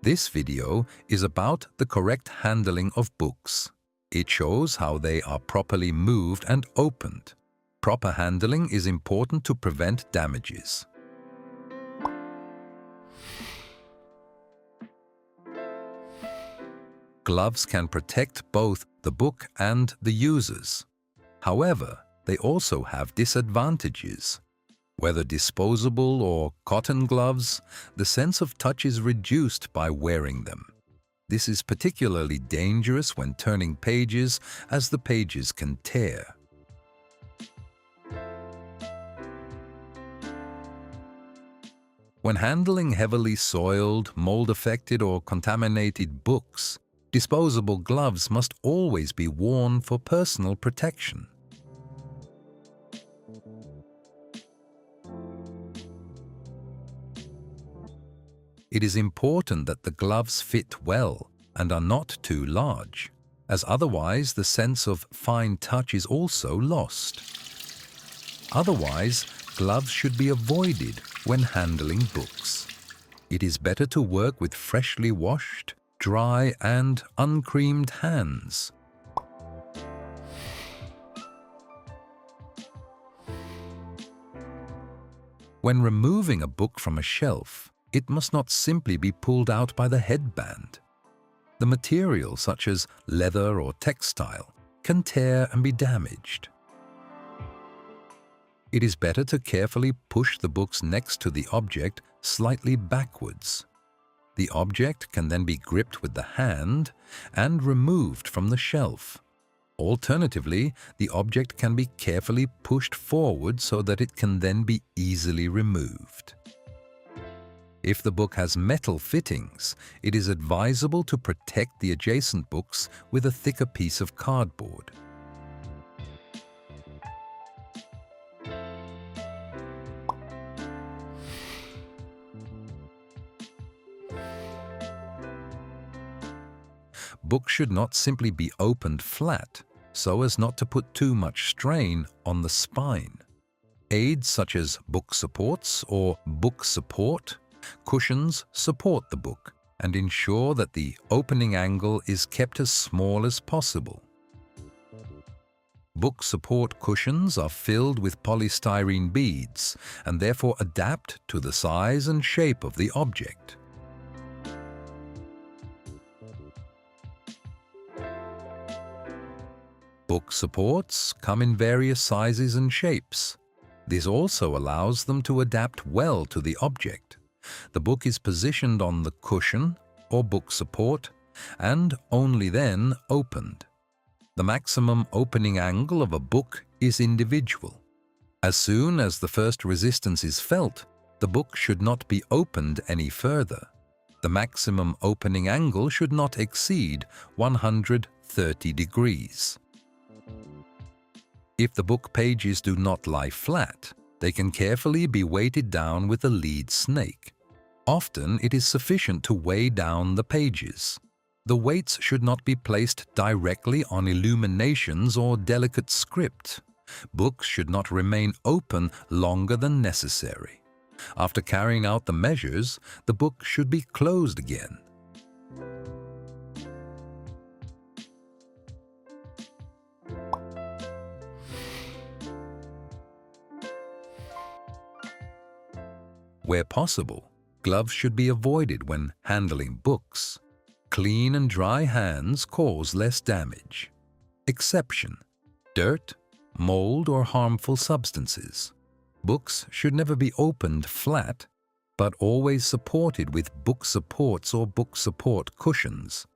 This video is about the correct handling of books. It shows how they are properly moved and opened. Proper handling is important to prevent damages. Gloves can protect both the book and the users. However, they also have disadvantages. Whether disposable or cotton gloves, the sense of touch is reduced by wearing them. This is particularly dangerous when turning pages, as the pages can tear. When handling heavily soiled, mold-affected or contaminated books, disposable gloves must always be worn for personal protection. It is important that the gloves fit well and are not too large, as otherwise the sense of fine touch is also lost. Otherwise, gloves should be avoided when handling books. It is better to work with freshly washed, dry and uncreamed hands. When removing a book from a shelf, it must not simply be pulled out by the headband. The material, such as leather or textile, can tear and be damaged. It is better to carefully push the books next to the object slightly backwards. The object can then be gripped with the hand and removed from the shelf. Alternatively, the object can be carefully pushed forward so that it can then be easily removed. If the book has metal fittings, it is advisable to protect the adjacent books with a thicker piece of cardboard. Books should not simply be opened flat, so as not to put too much strain on the spine. Aids such as book supports or book support cushions support the book and ensure that the opening angle is kept as small as possible. Book support cushions are filled with polystyrene beads and therefore adapt to the size and shape of the object. Book supports come in various sizes and shapes. This also allows them to adapt well to the object. The book is positioned on the cushion or book support and only then opened. The maximum opening angle of a book is individual. As soon as the first resistance is felt, the book should not be opened any further. The maximum opening angle should not exceed 130 degrees. If the book pages do not lie flat, they can carefully be weighted down with a lead snake. Often it is sufficient to weigh down the pages. The weights should not be placed directly on illuminations or delicate script. Books should not remain open longer than necessary. After carrying out the measures, the book should be closed again. Where possible, gloves should be avoided when handling books. Clean and dry hands cause less damage. Exception: dirt, mold, or harmful substances. Books should never be opened flat, but always supported with book supports or book support cushions.